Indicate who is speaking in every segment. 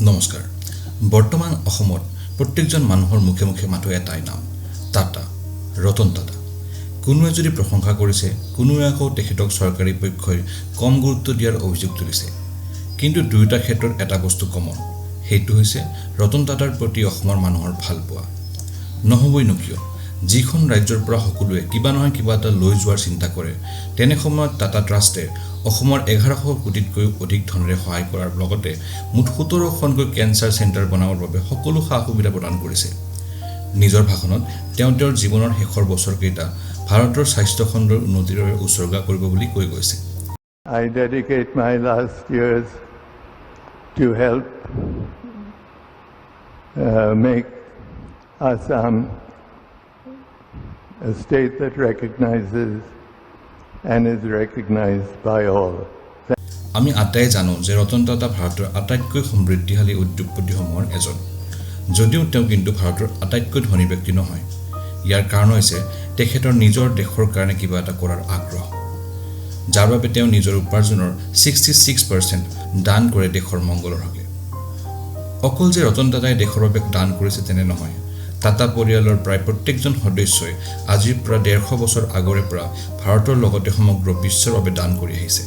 Speaker 1: নমস্কাৰ বৰ্তমান অসমত প্ৰত্যেকজন মানুহৰ মুখে মুখে মাথো এটাই নাম টাটা ৰতন টাটা কোনোৱে যদি প্ৰশংসা কৰিছে কোনোৱে আকৌ তেখেতক চৰকাৰী পক্ষই কম গুৰুত্ব দিয়াৰ অভিযোগ তুলিছে কিন্তু দুয়োটা ক্ষেত্ৰত এটা বস্তু কমন সেইটো হৈছে ৰতন টাটাৰ প্ৰতি অসমৰ মানুহৰ ভালপোৱা নহবই নকিয় যিখন ৰাজ্যৰ পৰা সকলোৱে কিবা নহয় কিবা এটা লৈ যোৱাৰ চিন্তা কৰে তেনে সময়ত টাটা ট্ৰাষ্টে অসমৰ 1100 কোটিতকৈ অধিক ধনেৰে সহায় কৰাৰ লগতে মুঠ 17খনকৈ কেন্সাৰ চেণ্টাৰ বনাবৰ বাবে সকলো সা-সুবিধা প্ৰদান কৰিছে নিজৰ ভাষণত তেওঁৰ জীৱনৰ শেষৰ বছৰকেইটা ভাৰতৰ স্বাস্থ্য খণ্ডৰ উন্নতিৰ বাবে উৎসৰ্গা কৰিব বুলি কৈ গৈছে
Speaker 2: I dedicate my last years to help make Assam a state that recognizes and is recognized by all.
Speaker 1: আমি আটাই জানো যে ৰতন টাটা ভাৰতৰ আটাইতকৈ সমৃদ্ধিশালী উদ্যোগপতিসমূহৰ এজন যদিও তেওঁ কিন্তু ভাৰতৰ আটাইতকৈ ধনী ব্যক্তি নহয় ইয়াৰ কাৰণ হৈছে তেখেতৰ নিজৰ দেশৰ কাৰণে কিবা এটা কৰাৰ আগ্ৰহ যাৰ বাবে তেওঁ নিজৰ উপাৰ্জনৰ 66% দান কৰে দেশৰ মংগলৰ হকে অকল যে ৰতন টাটাই দেশৰ বাবে দান কৰিছে তেনে নহয় টাটা পৰিয়ালৰ প্ৰায় প্ৰত্যেকজন সদস্যই আজিৰ পৰা 150 বছৰ আগৰে পৰা ভাৰতৰ লগতে সমগ্ৰ বিশ্বৰ বাবে দান কৰি আহিছে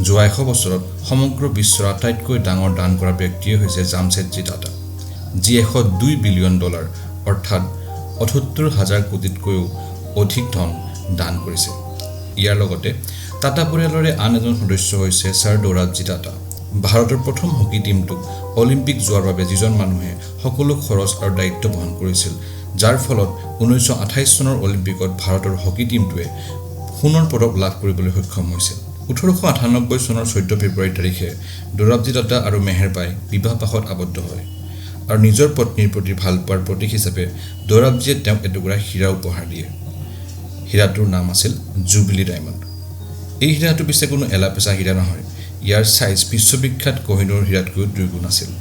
Speaker 1: যোৱা 100 বছৰত সমগ্ৰ বিশ্বৰ আটাইতকৈ ডাঙৰ দান কৰা ব্যক্তিয়ে হৈছে জামছেদজী টাটা যি $102 বিলিয়ন অৰ্থাৎ ৭৮,০০০ কোটিতকৈও অধিক ধন দান কৰিছে ইয়াৰ লগতে টাটা পৰিয়ালৰে আন এজন সদস্য হৈছে ছাৰ জৰহাটজী টাটা ভাৰতৰ প্ৰথম হকী টিমটোক অলিম্পিক যোৱাৰ বাবে যিজন মানুহে সকলো খৰচ আৰু দায়িত্ব বহন কৰিছিল যাৰ ফলত 1928 চনৰ অলিম্পিকত ভাৰতৰ হকী টিমটোৱে সোণৰ পদক লাভ কৰিবলৈ সক্ষম হৈছিল 1898 চনৰ 14 ফেব্ৰুৱাৰী তাৰিখে জৰহাটজী টাটা আৰু মেহেৰবাই বিবাহপাশত আবদ্ধ হয় আৰু নিজৰ পত্নীৰ প্ৰতি ভালপোৱাৰ প্ৰতীক হিচাপে জৰহাটজীয়ে তেওঁক এটুকুৰা হীৰা উপহাৰ দিয়ে হীৰাটোৰ নাম আছিল জুবিলি ডায়মণ্ড এই হীৰাটো পিছে কোনো এলাপেচা হীৰা নহয় ইয়াৰ সাইজ বিশ্ববিখ্যাত কোহিনুৰ হীৰাতকৈ 2 গুণ আছিল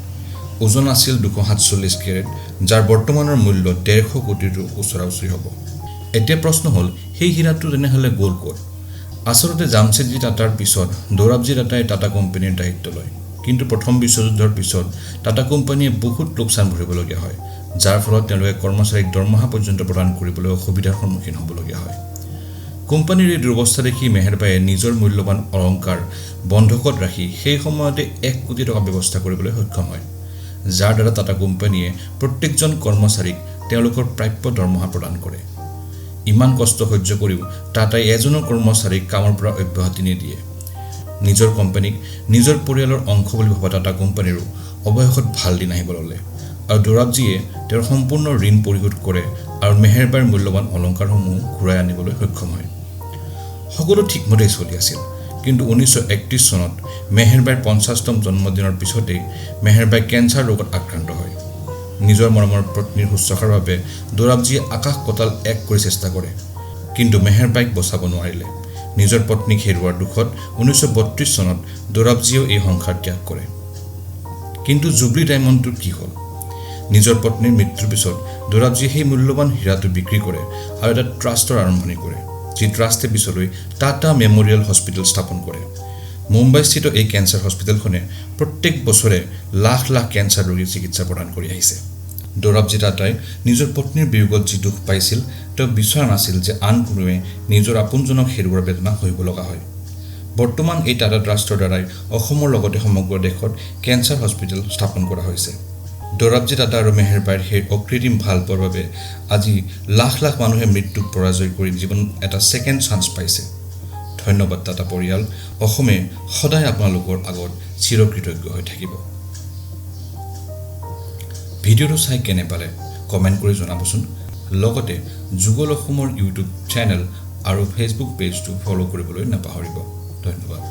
Speaker 1: ওজন আছিল 247 কেৰেট যাৰ বৰ্তমানৰ মূল্য 150 কোটিৰ ওচৰা-উচৰি হ'ব এতিয়া প্ৰশ্ন হ'ল সেই হীৰাটো তেনেহলে গ'ল ক'ত আসলতে জামছেদজী টাটাৰ পিছত জৰহাটজী টাটাই টাটা কোম্পানীৰ দায়িত্ব লয় কিন্তু প্ৰথম বিশ্বযুদ্ধৰ পিছত টাটা কোম্পানীয়ে বহুত লোকচান ভৰিবলগীয়া হয় যাৰ ফলত তেওঁলোকে কৰ্মচাৰীক দৰমহা পৰ্যন্ত প্ৰদান কৰিবলৈ অসুবিধাৰ সন্মুখীন হ'বলগীয়া হয় কোম্পানীৰ এই দুৰৱস্থা দেখি মেহেৰবায়ে নিজৰ মূল্যৱান অলংকাৰ বন্ধকত ৰাখি সেই সময়তে 1 কোটি টকা ব্যৱস্থা কৰিবলৈ সক্ষম হয় যাৰ দ্বাৰা টাটা কোম্পানীয়ে প্ৰত্যেকজন কৰ্মচাৰীক তেওঁলোকৰ প্ৰাপ্য দৰমহা প্ৰদান কৰে ইমান কষ্ট সহ্য কৰিও টাটাই এজনৰ কৰ্মচাৰীক কামৰ পৰা অব্যাহতি নিদিয়ে নিজৰ কোম্পানীক নিজৰ পৰিয়ালৰ অংশ বুলি ভবা টাটা কোম্পানীৰো অৱশেষত ভাল দিন আহিব ল'লে আৰু জৰহাটজীয়ে তেওঁৰ সম্পূৰ্ণ ঋণ পৰিশোধ কৰে আৰু মেহেৰবাইৰ মূল্যৱান অলংকাৰসমূহ ঘূৰাই আনিবলৈ সক্ষম হয় সকলো ঠিকমতে চলি আছিল কিন্তু 1931 চনত মেহেৰবাইৰ 50তম জন্মদিনৰ পিছতেই মেহেৰবাই কেন্সাৰ ৰোগত আক্ৰান্ত হয় নিজৰ মৰমৰ পত্নীৰ শুশ্ৰূষাৰ বাবে জৰহাটজীয়ে আকাশ পতাল এক কৰি চেষ্টা কৰে কিন্তু মেহেৰবাইক বচাব নোৱাৰিলে নিজৰ পত্নীক হেৰুৱাৰ দুখত 1932 চনত জৰহাটজীয়েও এই সংসাৰ ত্যাগ কৰে কিন্তু জুবলি ডায়মণ্ডটোৰ কি হ'ল নিজৰ পত্নীৰ মৃত্যুৰ পিছত জৰহাটজীয়ে সেই মূল্যৱান হীৰাটো বিক্ৰী কৰে আৰু এটা ট্ৰাষ্টৰ আৰম্ভণি কৰে যি ট্ৰাষ্টে পিছলৈ টাটা মেমৰিয়েল হস্পিটেল স্থাপন কৰে মুম্বাইস্থিত এই কেন্সাৰ হস্পিটেলখনে প্ৰত্যেক বছৰে লাখ লাখ কেন্সাৰ ৰোগীৰ চিকিৎসা প্ৰদান কৰি আহিছে জৰহাটজী টাটাই নিজৰ পত্নীৰ বিয়োগত যি দুখ পাইছিল তেওঁ বিচৰা নাছিল যে আন কোনোৱে নিজৰ আপোনজনক হেৰুৱাৰ বেদনা সহিব লগা হয় বৰ্তমান এই টাটা ট্ৰাষ্টৰ দ্বাৰাই অসমৰ লগতে সমগ্ৰ দেশত কেন্সাৰ হস্পিটেল স্থাপন কৰা হৈছে জৰহাটজী টাটা আৰু মেহেৰবাইৰ সেই অকৃত্ৰিম ভালপোৱাৰ বাবে আজি লাখ লাখ মানুহে মৃত্যুক পৰাজয় কৰি জীৱন এটা ছেকেণ্ড চান্স পাইছে ধন্যবাদ টাটা পৰিয়াল অসমে সদায় আপোনালোকৰ আগত চিৰকৃতজ্ঞ হৈ থাকিব ভিডিঅ'টো চাই কেনে পালে কমেণ্ট কৰি জনাবচোন লগতে যুগল অসমৰ ইউটিউব চেনেল আৰু ফেচবুক পেজটো ফলো কৰিবলৈ নাপাহৰিব ধন্যবাদ